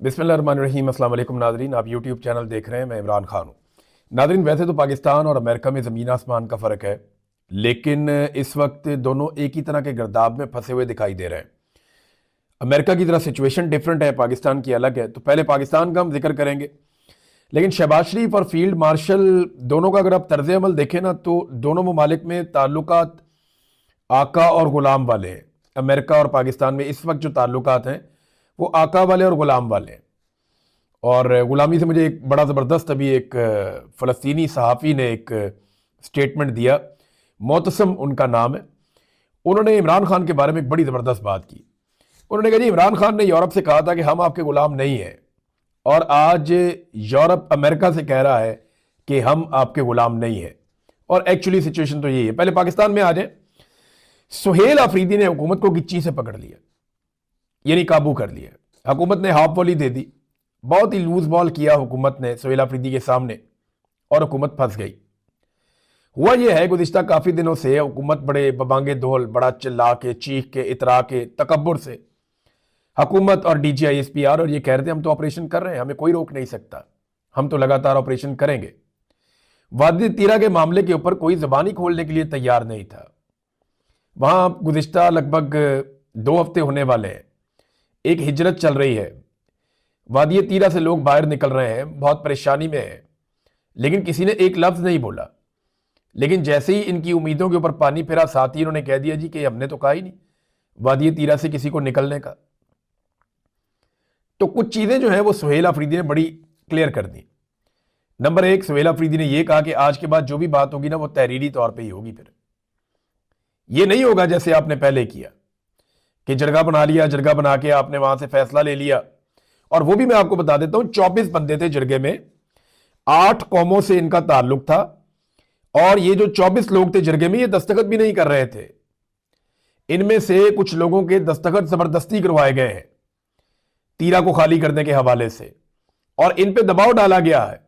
बिस्मिल्लाहिर्रहमानिर्रहीम। अस्सलाम वालेकुम नादरीन, आप यूट्यूब चैनल देख रहे हैं। मैं इमरान खान हूँ। नादरीन, वैसे तो पाकिस्तान और अमेरिका में ज़मीन आसमान का फ़र्क है, लेकिन इस वक्त दोनों एक ही तरह के गर्दाब में फंसे हुए दिखाई दे रहे हैं। अमेरिका की तरह सिचुएशन डिफरेंट है, पाकिस्तान की अलग है। तो पहले पाकिस्तान का हम जिक्र करेंगे, लेकिन शहबाज शरीफ और फील्ड मार्शल दोनों का अगर आप तर्ज अमल देखें ना, तो दोनों ममालिक में ताल्लुकात आका और ग़ुलाम वाले हैं। अमेरिका और पाकिस्तान में इस वक्त जो ताल्लुकात हैं वो आका वाले और ग़ुलाम वाले हैं। और ग़ुलामी से मुझे एक बड़ा ज़बरदस्त अभी एक फ़लस्तीनी सहाफ़ी ने एक स्टेटमेंट दिया, मोतसम उनका नाम है। उन्होंने इमरान खान के बारे में एक बड़ी ज़बरदस्त बात की। उन्होंने कहा जी, इमरान खान ने यूरोप से कहा था कि हम आपके ग़ुलाम नहीं हैं, और आज यूरोप अमेरिका से कह रहा है कि हम आपके ग़ुलाम नहीं हैं। और एक्चुअली सिचुएशन तो यही है। पहले पाकिस्तान में आ जाए। सुहेल अफरीदी ने हुकूमत को गिच्ची से पकड़ लिया, यानी काबू कर लिया। हुकूमत ने हाफ वॉली दे दी, बहुत ही लूज बॉल किया हुकूमत ने सुहेल अफरीदी के सामने, और हुकूमत फंस गई। हुआ यह है, गुज़िश्ता काफ़ी दिनों से हुकूमत बड़े बबांगे दोल, बड़ा चिल्ला के, चीख के, इतरा के, तकब्बुर से हुकूमत और DGISPR और ये कह रहे थे हम तो ऑपरेशन कर रहे हैं, हमें कोई रोक नहीं सकता, हम तो लगातार ऑपरेशन करेंगे। वादी तीरा के मामले के ऊपर कोई ज़बान ही खोलने के लिए तैयार नहीं था। वहाँ गुज़िश्ता लगभग 2 हफ्ते होने वाले हैं, एक हिजरत चल रही है, वादी तीरा से लोग बाहर निकल रहे हैं, बहुत परेशानी में हैं, लेकिन किसी ने एक लफ्ज़ नहीं बोला। लेकिन जैसे ही इनकी उम्मीदों के ऊपर पानी फिरा, साथ ही इन्होंने कह दिया जी कि हमने तो कहा ही नहीं वादी तीरा से किसी को निकलने का। तो कुछ चीज़ें जो हैं वो सुहेल अफरीदी ने बड़ी क्लियर कर दी। नंबर 1, सुहेल अफरीदी ने यह कहा कि आज के बाद जो भी बात होगी ना, वो तहरीरी तौर पर ही होगी। फिर ये नहीं होगा जैसे आपने पहले किया कि जरगा बना लिया, जरगा बना के आपने वहां से फैसला ले लिया। और वो भी मैं आपको बता देता हूं, 24 बंदे थे जरगे में, 8 कौमों से इनका ताल्लुक था, और ये जो 24 लोग थे जरगे में, ये दस्तखत भी नहीं कर रहे थे। इनमें से कुछ लोगों के दस्तखत जबरदस्ती करवाए गए हैं तीरा को खाली करने के हवाले से, और इन पे दबाव डाला गया है।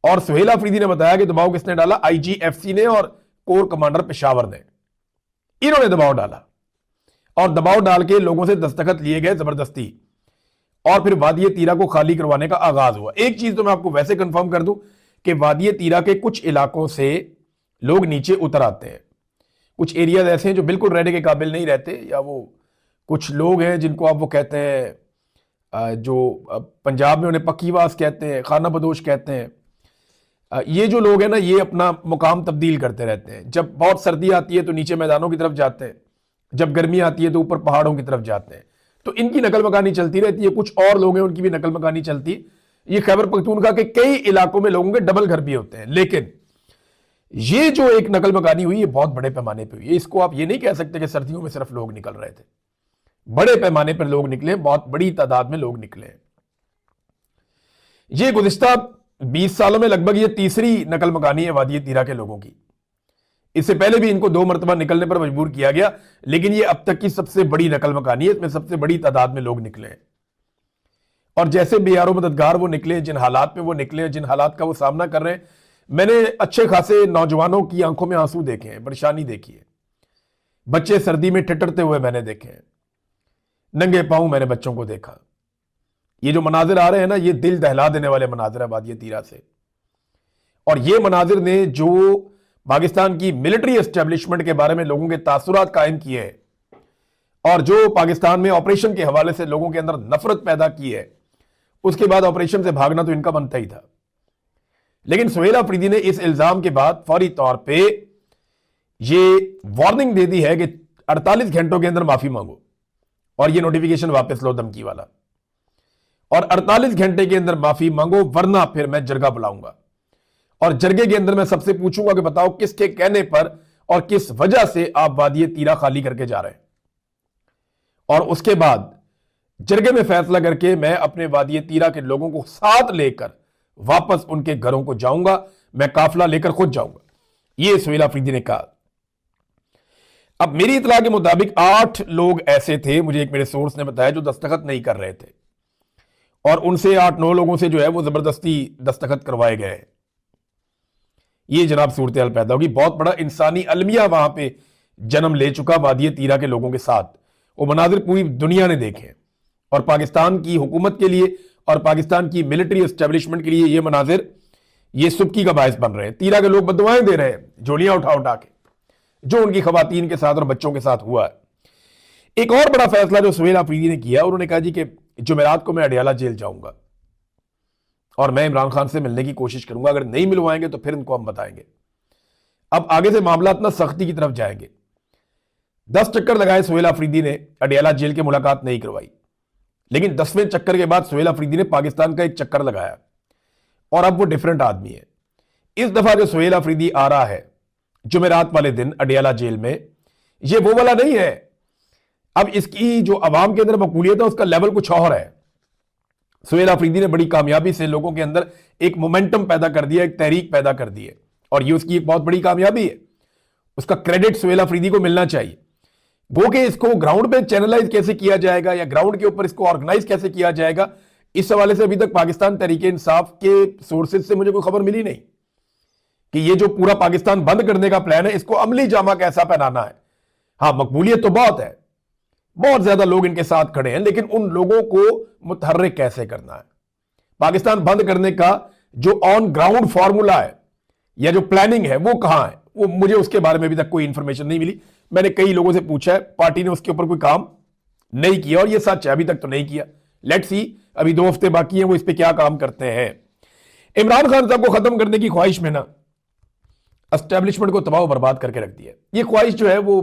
और सुहेल अफरीदी ने बताया कि दबाव किसने डाला? IGFC ने और कोर कमांडर पेशावर ने, इन्होंने दबाव डाला, और दबाव डाल के लोगों से दस्तखत लिए गए जबरदस्ती, और फिर वादी तीरा को खाली करवाने का आगाज हुआ। एक चीज तो मैं आपको वैसे कंफर्म कर दूं कि वादी तीरा के कुछ इलाकों से लोग नीचे उतर आते हैं। कुछ एरियाज ऐसे हैं जो बिल्कुल रहने के काबिल नहीं रहते, या वो कुछ लोग हैं जिनको आप वो कहते हैं, जो पंजाब में उन्हें पक्कीवास कहते हैं, खाना बदोश कहते हैं। ये जो लोग हैं ना, ये अपना मुकाम तब्दील करते रहते हैं। जब बहुत सर्दी आती है तो नीचे मैदानों की तरफ जाते हैं, जब गर्मी आती है तो ऊपर पहाड़ों की तरफ जाते हैं। तो इनकी नकल मकानी चलती रहती है। कुछ और लोग हैं, उनकी भी नकल मकानी चलती है। ये खैबर पख्तूनख्वा के कई इलाकों में लोगों के डबल घर भी होते हैं। लेकिन ये जो एक नकल मकानी हुई, ये बहुत बड़े पैमाने पर हुई है। इसको आप ये नहीं कह सकते कि सर्दियों में सिर्फ लोग निकल रहे थे, बड़े पैमाने पर लोग निकले, बहुत बड़ी तादाद में लोग निकले। ये गुज़िश्ता 20 सालों में लगभग ये तीसरी नकल मकानी है वादी तीरा के लोगों की। इससे पहले भी इनको 2 मरतबा निकलने पर मजबूर किया गया, लेकिन ये अब तक की सबसे बड़ी नकल मकानी है। इसमें सबसे बड़ी तादाद में लोग निकले हैं, और जैसे बेयारो मददगार वो निकले, जिन हालात में वो निकले, जिन हालात का वो सामना कर रहे हैं, मैंने अच्छे खासे नौजवानों की आंखों में आंसू देखे हैं, परेशानी देखी है। बच्चे सर्दी में ठिठुरते हुए मैंने देखे हैं, नंगे पांव मैंने बच्चों को देखा। ये जो मनाजिर आ रहे हैं ना, ये दिल दहला देने वाले मनाजिर है वादी तीरा से। और ये मनाजिर ने जो पाकिस्तान की मिलिट्री एस्टेब्लिशमेंट के बारे में लोगों के तासुरात कायम किए हैं, और जो पाकिस्तान में ऑपरेशन के हवाले से लोगों के अंदर नफरत पैदा की है, उसके बाद ऑपरेशन से भागना तो इनका बनता ही था। लेकिन सुहेल अफरीदी ने इस इल्जाम के बाद फौरी तौर पे ये वार्निंग दे दी है कि 48 घंटों के अंदर माफी मांगो, और ये नोटिफिकेशन वापस लो, धमकी वाला, और 48 घंटे के अंदर माफी मांगो, वरना फिर मैं जरगा बुलाऊंगा। और जरगे के अंदर मैं सबसे पूछूंगा कि बताओ किसके कहने पर और किस वजह से आप वादी तीरा खाली करके जा रहे हैं। और उसके बाद जरगे में फैसला करके मैं अपने वादी तीरा के लोगों को साथ लेकर वापस उनके घरों को जाऊंगा, मैं काफिला लेकर खुद जाऊंगा, ये सुहेल अफरीदी ने कहा। अब मेरी इतला के मुताबिक 8 लोग ऐसे थे, मुझे एक मेरे सोर्स ने बताया, जो दस्तखत नहीं कर रहे थे, और उनसे 8-9 लोगों से जो है वो जबरदस्ती दस्तखत करवाए गए। ये जनाब सूरत हाल पैदा होगी। बहुत बड़ा इंसानी अलमिया वहां पे जन्म ले चुका वादी तीरा के लोगों के साथ। वो मनाजिर पूरी दुनिया ने देखे, और पाकिस्तान की हुकूमत के लिए और पाकिस्तान की मिलिट्री एस्टेब्लिशमेंट के लिए ये मनाजिर, ये सुबकी का बायस बन रहे हैं। तीरा के लोग बददुआएं दे रहे हैं झोलियां उठा उठा के, जो उनकी खवातीन के साथ और बच्चों के साथ हुआ है। एक और बड़ा फैसला जो सुहेल आफरीदी ने किया, उन्होंने कहा जी कि जुमेरात को मैं अडियाला जेल जाऊंगा और मैं इमरान खान से मिलने की कोशिश करूंगा, अगर नहीं मिलवाएंगे तो फिर इनको हम बताएंगे। अब आगे से मामला इतना सख्ती की तरफ जाएंगे। 10 चक्कर लगाए सुहेल आफरीदी ने, अडियाला जेल की मुलाकात नहीं करवाई, लेकिन 10वें चक्कर के बाद सुहेल आफरीदी ने पाकिस्तान का एक चक्कर लगाया और अब वो डिफरेंट आदमी है। इस दफा जो सुहेल आफरीदी आ रहा है जुमेरात वाले दिन अडियाला जेल में, ये वो वाला नहीं है। अब इसकी जो अवाम के अंदर मकबूलियत है उसका लेवल कुछ और है। सुहेल आफरीदी ने बड़ी कामयाबी से लोगों के अंदर एक मोमेंटम पैदा कर दिया, एक तहरीक पैदा कर दी है, और ये उसकी एक बहुत बड़ी कामयाबी है। उसका क्रेडिट सुहेल आफरीदी को मिलना चाहिए। वो कि इसको ग्राउंड पे चैनलाइज कैसे किया जाएगा या ग्राउंड के ऊपर इसको ऑर्गेनाइज कैसे किया जाएगा, इस हवाले से अभी तक पाकिस्तान तहरीके इंसाफ के सोर्सेज से मुझे कोई खबर मिली नहीं कि ये जो पूरा पाकिस्तान बंद करने का प्लान है, इसको अमली जामा कैसा पहनाना है। हाँ, मकबूलियत तो बहुत है, बहुत ज्यादा लोग इनके साथ खड़े हैं, लेकिन उन लोगों को मुतहर्रिक कैसे करना है। पाकिस्तान बंद करने का जो ऑन ग्राउंड फॉर्मूला है या जो प्लानिंग है वो कहां है, वो मुझे उसके बारे में अभी तक कोई इंफॉर्मेशन नहीं मिली। मैंने कई लोगों से पूछा है, पार्टी ने उसके ऊपर कोई काम नहीं किया, और ये सच है, अभी तक तो नहीं किया। लेट्स सी, अभी 2 हफ्ते बाकी हैं, वो इस पे क्या काम करते हैं। इमरान खान साहब को खत्म करने की ख्वाहिश में ना एस्टेब्लिशमेंट को तबाह बर्बाद करके रख दिया। ये ख्वाहिश जो है वो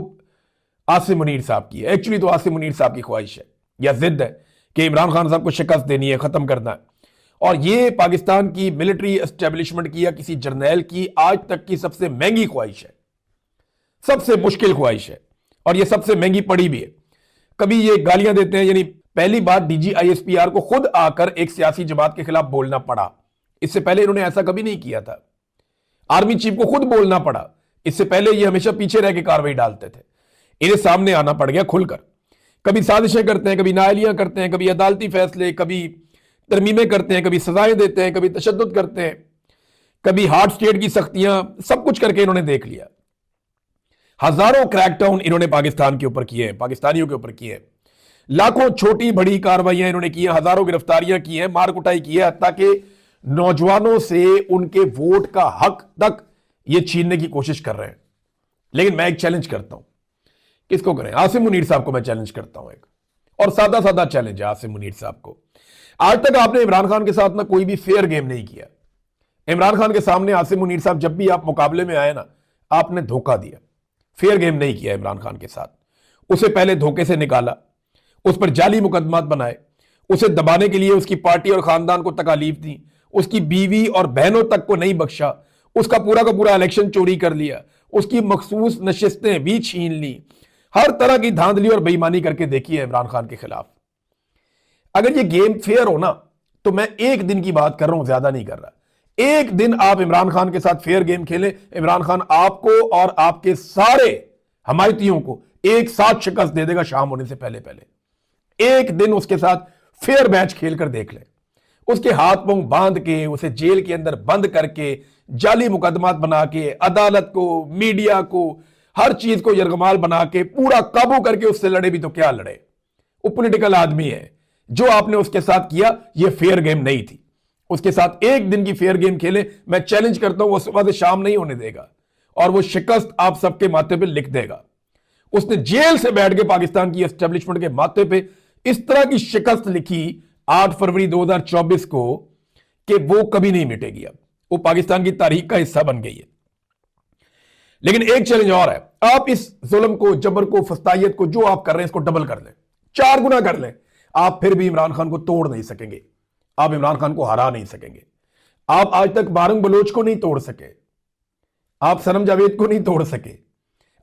आसिम मुनीर साहब की है। एक्चुअली तो आसिम मुनीर साहब की ख्वाहिश है या जिद है कि इमरान खान साहब को शिकस्त देनी है, खत्म करना है। और ये पाकिस्तान की मिलिट्री एस्टेब्लिशमेंट की या किसी जर्नैल की आज तक की सबसे महंगी ख्वाहिश है, सबसे मुश्किल ख्वाहिश है, और ये सबसे महंगी पड़ी भी है। कभी ये गालियां देते हैं, यानी पहली बार DGISPR को खुद आकर एक सियासी जमात के खिलाफ बोलना पड़ा। इससे पहले इन्होंने ऐसा कभी नहीं किया था। आर्मी चीफ को खुद बोलना पड़ा, इससे पहले ये हमेशा पीछे रह के कार्रवाई डालते थे। इन्हें सामने आना पड़ गया खुलकर। कभी साजिशें करते हैं, कभी नाअहलियां करते हैं, कभी अदालती फैसले, कभी तरमीमें करते हैं, कभी सजाएं देते हैं, कभी तशद्दुद करते हैं, कभी हार्ड स्टेट की सख्तियां, सब कुछ करके इन्होंने देख लिया। हजारों क्रैकडाउन इन्होंने पाकिस्तान के ऊपर किए हैं, पाकिस्तानियों के ऊपर किए हैं। लाखों छोटी बड़ी कार्रवाइयां इन्होंने की हैं, हजारों गिरफ्तारियां की हैं, मार कुटाई की है, ताकि नौजवानों से उनके वोट का हक तक ये छीनने की कोशिश कर रहे हैं। लेकिन मैं एक चैलेंज करता हूं, किसको करें? आसिम मुनीर साहब को मैं चैलेंज करता हूं एक, और सादा सादा चैलेंज है आसिम मुनीर साहब को। आज तक आपने इमरान खान के साथ ना कोई भी फेयर गेम नहीं किया। इमरान खान के सामने आसिम मुनीर साहब जब भी आप मुकाबले में आए ना, आपने धोखा दिया, फेयर गेम नहीं किया इमरान खान के साथ। उसे पहले धोखे से निकाला, उस पर जाली मुकदमात बनाए, उसे दबाने के लिए उसकी पार्टी और खानदान को तकालीफ दी, उसकी बीवी और बहनों तक को नहीं बख्शा, उसका पूरा का पूरा इलेक्शन चोरी कर लिया, उसकी मखसूस नशिस्तें भी छीन ली, हर तरह की धांधली और बेईमानी करके देखी है इमरान खान के खिलाफ। अगर ये गेम फेयर हो ना, तो मैं एक दिन की बात कर रहा हूं, ज्यादा नहीं कर रहा, एक दिन आप इमरान खान के साथ फेयर गेम खेलें, इमरान खान आपको और आपके सारे हमायतियों को एक साथ शिकस्त दे देगा शाम होने से पहले पहले। एक दिन उसके साथ फेयर मैच खेलकर देख लें, उसके हाथ पांव बांध के, उसे जेल के अंदर बंद करके, जाली मुकदमात बना के, अदालत को, मीडिया को, हर चीज को यरगमाल बना के पूरा काबू करके उससे लड़े भी तो क्या लड़े। वो पॉलिटिकल आदमी है। जो आपने उसके साथ किया ये फेयर गेम नहीं थी। उसके साथ एक दिन की फेयर गेम खेले, मैं चैलेंज करता हूं वो सुबह से शाम नहीं होने देगा, और वो शिकस्त आप सबके माथे पे लिख देगा। उसने जेल से बैठ के पाकिस्तान की एस्टेब्लिशमेंट के माथे पे इस तरह की शिकस्त लिखी 8 फरवरी 2024 को कि वो कभी नहीं मिटेगी। अब वो पाकिस्तान की तारीख का हिस्सा बन गई है। लेकिन एक चैलेंज और है, आप इस जुल्म को, जबर को, फस्तायत को जो आप कर रहे हैं इसको डबल कर लें, 4 गुना कर लें, आप फिर भी इमरान खान को तोड़ नहीं सकेंगे, आप इमरान खान को हरा नहीं सकेंगे। आप आज तक बारंग बलोच को नहीं तोड़ सके, आप सनम जावेद को नहीं तोड़ सके,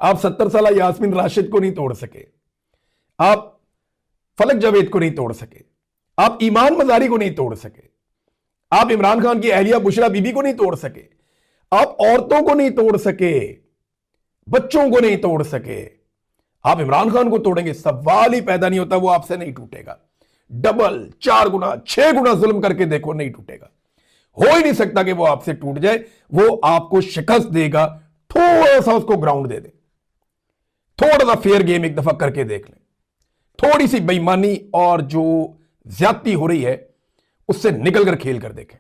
आप 70 साल यास्मीन राशिद को नहीं तोड़ सके, आप फलक जावेद को नहीं तोड़ सके, आप ईमान मजारी को नहीं तोड़ सके, आप इमरान खान की अहलिया बुशरा बीबी को नहीं तोड़ सके, आप औरतों को नहीं तोड़ सके, बच्चों को नहीं तोड़ सके। आप इमरान खान को तोड़ेंगे, सवाल ही पैदा नहीं होता, वो आपसे नहीं टूटेगा। डबल, 4 गुना, 6 गुना जुल्म करके देखो, नहीं टूटेगा। हो ही नहीं सकता कि वो आपसे टूट जाए। वो आपको शिकस्त देगा, थोड़ा सा उसको ग्राउंड दे दे, थोड़ा सा फेयर गेम एक दफा करके देख लें, थोड़ी सी बेईमानी और जो ज्यादती हो रही है उससे निकल कर खेल कर देखें,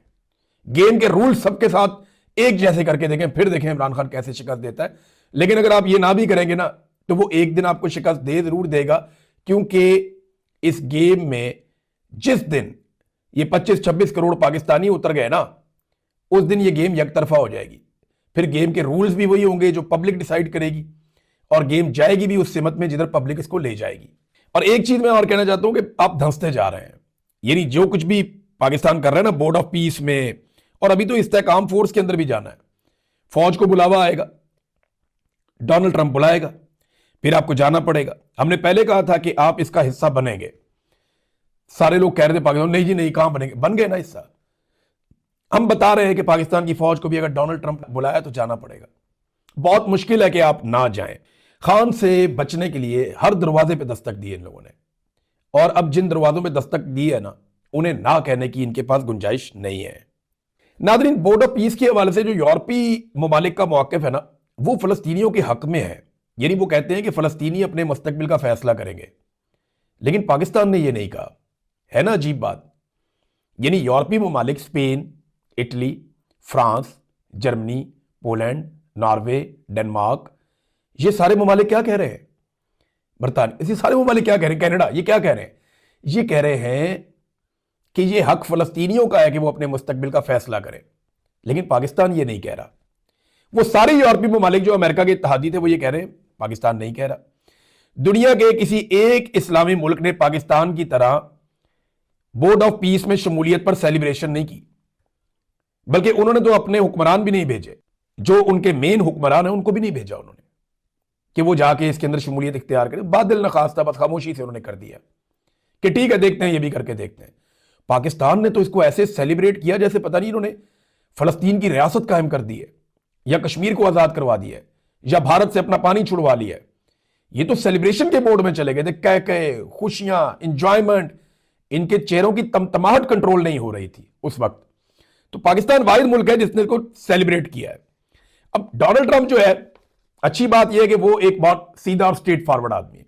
गेम के रूल सबके साथ एक जैसे करके देखें, फिर देखें इमरान खान कैसे शिकस्त देता है। लेकिन अगर आप ये ना भी करेंगे ना, तो वो एक दिन आपको शिकस्त दे जरूर देगा, क्योंकि इस गेम में जिस दिन ये 25-26 करोड़ पाकिस्तानी उतर गए ना, उस दिन ये गेम यकतरफा हो जाएगी। फिर गेम के रूल्स भी वही होंगे जो पब्लिक डिसाइड करेगी, और गेम जाएगी भी उस सिमत में जिधर पब्लिक इसको ले जाएगी। और एक चीज मैं और कहना चाहता हूं कि आप धंसते जा रहे हैं, यानी जो कुछ भी पाकिस्तान कर रहा है ना बोर्ड ऑफ पीस में, और अभी तो इस्तेहकाम फोर्स के अंदर भी जाना है, फौज को बुलावा आएगा, डोनाल्ड ट्रंप बुलाएगा, फिर आपको जाना पड़ेगा। हमने पहले कहा था कि आप इसका हिस्सा बनेंगे, सारे लोग कह रहे थे पाकिस्तान, नहीं जी नहीं, कहां बनेंगे, बन गए ना हिस्सा। हम बता रहे हैं कि पाकिस्तान की फौज को भी अगर डोनाल्ड ट्रंप बुलाया तो जाना पड़ेगा। बहुत मुश्किल है कि आप ना जाएं। खान से बचने के लिए हर दरवाजे पे दस्तक दी इन लोगों ने, और अब जिन दरवाजों पे दस्तक दी है ना, उन्हें ना कहने की इनके पास गुंजाइश नहीं है। नादरीन, बोर्ड ऑफ पीस के हवाले से जो यूरोपीय ममालिक का मौक़िफ़ है ना, वो फलस्तीनियों के हक में है। यानी वो कहते हैं कि फलस्तीनी अपने मुस्तकबिल का फैसला करेंगे, लेकिन पाकिस्तान ने यह नहीं कहा। है ना अजीब बात। यानी यूरोपीय ममालिक Spain, Italy, France, Germany, Poland, Norway, Denmark, ये सारे ममालिक क्या कह रहे हैं? बरतानिया, ये सारे ममालिक क्या कह रहे हैं? कनाडा, ये क्या कह रहे हैं? ये कह रहे हैं कि ये हक फलस्तीनियों का है कि वो अपने मुस्तकबिल का फैसला करें, लेकिन पाकिस्तान ये नहीं कह रहा। वो सारे यूरोपीय ममालिक जो अमेरिका के इत्तेहादी थे वो ये कह रहे हैं, पाकिस्तान नहीं कह रहा। दुनिया के किसी एक इस्लामी मुल्क ने पाकिस्तान की तरह बोर्ड ऑफ पीस में शमूलियत पर सेलिब्रेशन नहीं की, बल्कि उन्होंने तो अपने हुक्मरान भी नहीं भेजे, जो उनके मेन हुक्मरान है उनको भी नहीं भेजा उन्होंने कि वो जाके इसके अंदर शमूलियत इख्तियार करें। बादल नखास्ता बस खामोशी से उन्होंने कर दिया कि ठीक है, देखते हैं, ये भी करके देखते हैं। पाकिस्तान ने तो इसको ऐसे सेलिब्रेट किया जैसे पता नहीं इन्होंने फलस्तीन की रियासत कायम कर दी है, या कश्मीर को आजाद करवा दिया है, या भारत से अपना पानी छुड़वा लिया है। ये तो सेलिब्रेशन के मोड में चले गए थे, कह कह खुशियां, इंजॉयमेंट, इनके चेहरों की तमतमाहट कंट्रोल नहीं हो रही थी उस वक्त। तो पाकिस्तान वाहिद मुल्क है जिसने इसको सेलिब्रेट किया है। अब डोनाल्ड ट्रंप जो है, अच्छी बात यह है कि वो एक बहुत सीधा और स्ट्रेट फॉरवर्ड आदमी है।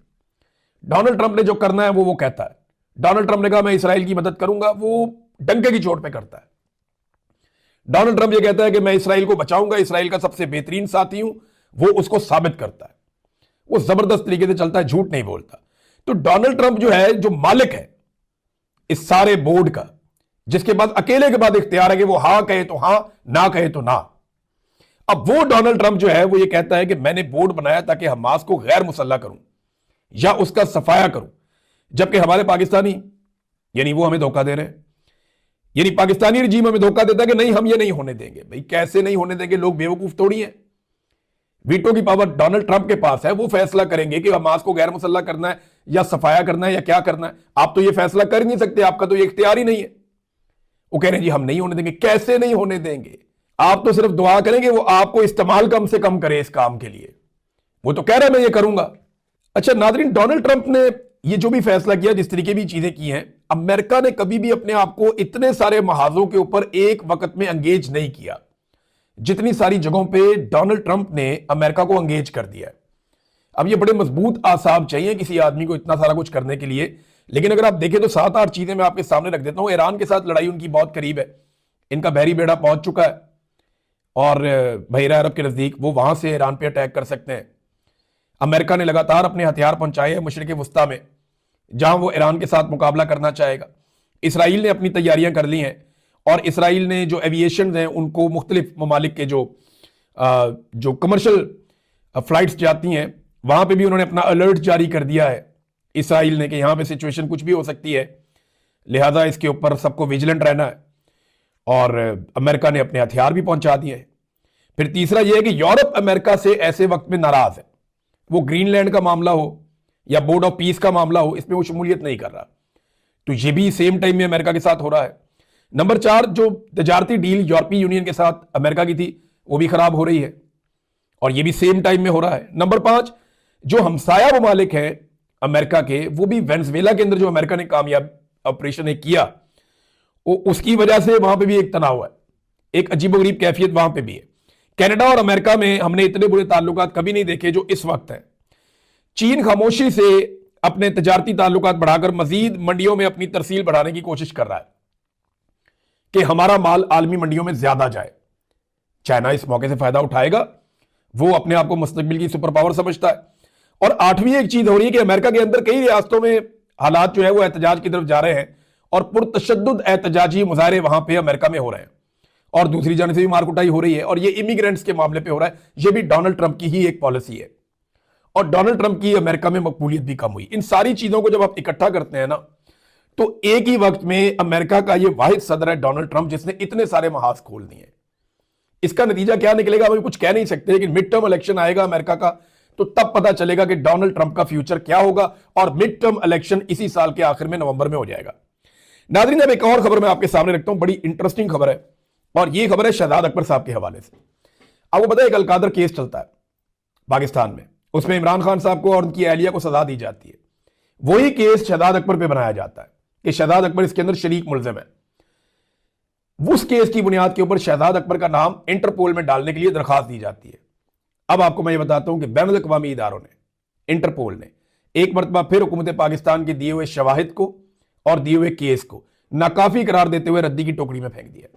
डोनाल्ड ट्रंप ने जो करना है वो कहता है। डोनाल्ड ट्रंप ने कहा मैं इसराइल की मदद करूंगा, वो डंके की चोट पे करता है। डोनाल्ड ट्रंप ये कहता है कि मैं इसराइल को बचाऊंगा, इसराइल का सबसे बेहतरीन साथी हूं, वो उसको साबित करता है। वो जबरदस्त तरीके से चलता है, झूठ नहीं बोलता। तो डोनाल्ड ट्रंप जो है, जो मालिक है इस सारे बोर्ड का, जिसके बाद अकेले के बाद इख्तियार है कि वो हां कहे तो हां, ना कहे तो ना। अब वो डोनाल्ड ट्रंप जो है वो ये कहता है कि मैंने बोर्ड बनाया ताकि हमास को गैर मुसल्लह करूं या उसका सफाया करूं, जबकि हमारे पाकिस्तानी, यानी वो हमें धोखा दे रहे हैं। यानी पाकिस्तानी रजीम हमें धोखा देता है कि नहीं, हम ये नहीं होने देंगे। भाई कैसे नहीं होने देंगे? लोग बेवकूफ थोड़ी हैं। वीटो की पावर डोनाल्ड ट्रंप के पास है, वो फैसला करेंगे कि हमास को गैर मुसल्लह करना है या सफाया करना है या क्या करना है। आप तो ये फैसला कर ही नहीं सकते, आपका तो ये इख्तियार ही नहीं है। वो कह रहे हैं जी हम नहीं होने देंगे। कैसे नहीं होने देंगे? आप तो सिर्फ दुआ करेंगे वो आपको इस्तेमाल कम से कम करे इस काम के लिए। वो तो कह रहा है मैं ये करूंगा। अच्छा नाजरीन, डोनाल्ड ट्रंप ने ये जो भी फैसला किया, जिस तरीके भी चीजें की हैं, अमेरिका ने कभी भी अपने आप को इतने सारे महाजों के ऊपर एक वक्त में एंगेज नहीं किया जितनी सारी जगहों पे डोनाल्ड ट्रंप ने अमेरिका को एंगेज कर दिया है। अब ये बड़े मजबूत आसाब चाहिए किसी आदमी को इतना सारा कुछ करने के लिए। लेकिन अगर आप देखें तो 7-8 चीजें मैं आपके सामने रख देता हूं। ईरान के साथ लड़ाई उनकी बहुत करीब है, इनका बहरी बेड़ा पहुंच चुका है और बहरा अरब के नजदीक वो वहां से ईरान पे अटैक कर सकते हैं। अमेरिका ने लगातार अपने हथियार पहुंचाए हैं मशरिक वस्ता में, जहां वो ईरान के साथ मुकाबला करना चाहेगा। इसराइल ने अपनी तैयारियां कर ली हैं, और इसराइल ने जो एविएशन हैं उनको मुख्तलिफ ममालिक के जो कमर्शियल फ्लाइट्स जाती हैं वहां पे भी उन्होंने अपना अलर्ट जारी कर दिया है इसराइल ने कि यहां पे सिचुएशन कुछ भी हो सकती है, लिहाजा इसके ऊपर सबको विजिलेंट रहना है। और अमेरिका ने अपने हथियार भी पहुंचा दिए हैं। फिर तीसरा यह है कि यूरोप अमेरिका से ऐसे वक्त में नाराज है। वो ग्रीनलैंड का मामला हो या बोर्ड ऑफ पीस का मामला हो, इसमें वो शमूलियत नहीं कर रहा। तो ये भी सेम टाइम में अमेरिका के साथ हो रहा है। नंबर 4, जो तजारती डील यूरोपीय यूनियन के साथ अमेरिका की थी वो भी खराब हो रही है, और ये भी सेम टाइम में हो रहा है। नंबर 5, जो हमसाया ममालिक हैं अमेरिका के, वो भी वेनेजुएला के अंदर जो अमेरिका ने कामयाब ऑपरेशन किया, उसकी वजह से वहां पे भी एक तनाव है, एक अजीबोगरीब कैफियत वहां पे भी है। कनाडा और अमेरिका में हमने इतने बुरे ताल्लुकात कभी नहीं देखे जो इस वक्त है। चीन खामोशी से अपने तजारती ताल्लुकात बढ़ाकर मजीद मंडियों में अपनी तरसील बढ़ाने की कोशिश कर रहा है। कि हमारा माल आलमी मंडियों में ज्यादा जाए। चाइना इस मौके से फायदा उठाएगा, वो अपने आप को मुस्तकबिल की सुपर पावर समझता है। और आठवीं एक चीज हो रही है कि अमेरिका के अंदर कई रियासतों में हालात जो है वो एहतजाज की तरफ जा रहे हैं और पुरतशद्दुद एहतजाजी मुजाहरे वहां पे अमेरिका में हो रहे हैं, और दूसरी जानब से भी मारकुटाई हो रही है, और ये इमिग्रेंट्स के मामले पे हो रहा है। ये भी डोनाल्ड ट्रंप की ही एक पॉलिसी है, और डोनाल्ड ट्रंप की अमेरिका में मकबूलियत भी कम हुई। इन सारी चीजों को जब आप इकट्ठा करते हैं ना, तो एक ही वक्त में अमेरिका का ये वाहिद सदर है डोनाल्ड ट्रंप, जिसने इतने सारे महाज खोल दिए। इसका नतीजा क्या निकलेगा अभी कुछ कह नहीं सकते, लेकिन मिड टर्म इलेक्शन आएगा अमेरिका का, तो तब पता चलेगा कि डोनाल्ड ट्रंप का फ्यूचर क्या होगा। और मिड टर्म इलेक्शन इसी साल के आखिर में नवंबर में हो जाएगा। नाज़रीन, अब एक और खबर मैं आपके सामने रखता हूं, बड़ी इंटरेस्टिंग खबर है, और यह खबर है शहजाद अकबर साहब के हवाले से। आपको पता है एक अलकादर केस चलता है पाकिस्तान में, उसमें इमरान खान साहब को और उनकी अहलिया को सजा दी जाती है। वही केस शहजाद अकबर पे बनाया जाता है कि शहजाद अकबर इसके अंदर शरीक मुलजिम है। उस केस की बुनियाद के ऊपर शहजाद अकबर का नाम इंटरपोल में डालने के लिए दरखास्त दी जाती है। अब आपको मैं ये बताता हूं कि बैनुल अक़वामी इदारों ने, इंटरपोल ने एक मरतबा फिर हुकूमत पाकिस्तान के दिए हुए शवाहिद को और दिए हुए केस को नाकाफी करार देते हुए रद्दी की टोकरी में फेंक दिया।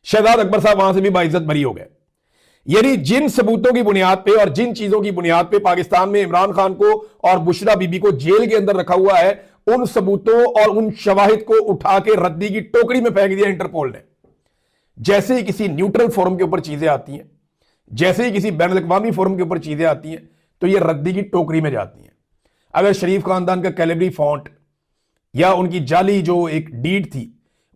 शहजाद अकबर साहब वहां से भी बाइज्जत बरी हो गए। यानी जिन सबूतों की बुनियाद पे और जिन चीजों की बुनियाद पे पाकिस्तान में इमरान खान को और बुशरा बीबी को जेल के अंदर रखा हुआ है, उन सबूतों और उन शवाहिद को उठा के रद्दी की टोकरी में फेंक दिया इंटरपोल ने। जैसे ही किसी न्यूट्रल फोरम के ऊपर चीजें आती हैं, जैसे ही किसी बैनुल अक़वामी फोरम के ऊपर चीजें आती हैं, तो ये रद्दी की टोकरी में जाती हैं। अगर शरीफ खानदान का कैलेबरी फॉन्ट या उनकी जाली जो एक डीड थी,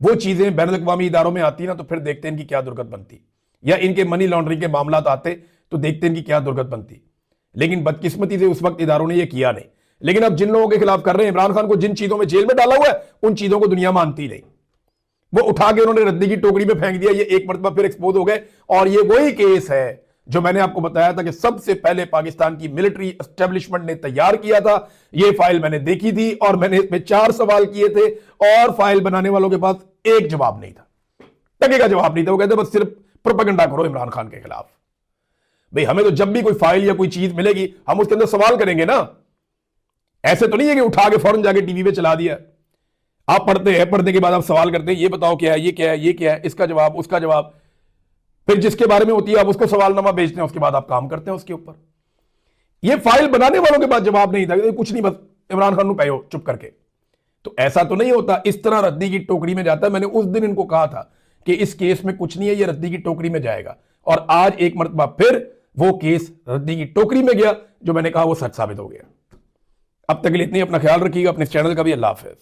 वो चीजें बैनुल अक़वामी इदारों में आती ना, तो फिर देखते हैं इनकी क्या दुर्गत बनती, या इनके मनी लॉन्ड्रिंग के मामला आते तो देखते हैं इनकी क्या दुर्गत बनती। लेकिन बदकिस्मती से उस वक्त इदारों ने यह किया नहीं। लेकिन अब जिन लोगों के खिलाफ कर रहे हैं, इमरान खान को जिन चीजों में जेल में डाला हुआ है, उन चीजों को दुनिया मानती नहीं। वो उठा के उन्होंने रद्दी की टोकरी में फेंक दिया। ये एक मरतबा फिर एक्सपोज हो गए, और ये वही केस है जो मैंने आपको बताया था कि सबसे पहले पाकिस्तान की मिलिट्री एस्टेब्लिशमेंट ने तैयार किया था। ये फाइल मैंने देखी थी और मैंने इसमें 4 सवाल किए थे, और फाइल बनाने वालों के पास एक जवाब नहीं था, टके का जवाब नहीं था। वो कहते बस सिर्फ प्रोपेगेंडा करो इमरान खान के खिलाफ। भाई हमें तो जब भी कोई फाइल या कोई चीज मिलेगी, हम उसके अंदर सवाल करेंगे ना। ऐसे तो नहीं है कि उठा के फौरन जाके टीवी पे चला दिया। आप पढ़ते हैं, पढ़ने के बाद आप सवाल करते हैं, ये बताओ क्या है, ये क्या है, ये क्या है, इसका जवाब, उसका जवाब, फिर जिसके बारे में होती है आप उसको सवालनामा भेजते हैं, उसके बाद आप काम करते हैं उसके ऊपर। ये फाइल बनाने वालों के पास जवाब नहीं था, कुछ नहीं, बस इमरान खान को पायो चुप करके। तो ऐसा तो नहीं होता, इस तरह रद्दी की टोकरी में जाता है। मैंने उस दिन इनको कहा था कि इस केस में कुछ नहीं है, ये रद्दी की टोकरी में जाएगा, और आज एक मरतबा फिर वो केस रद्दी की टोकरी में गया। जो मैंने कहा वो सच साबित हो गया। अब तक के लिए इतनी, अपना ख्याल रखिएगा, अपने चैनल का भी। अल्लाह हाफिज।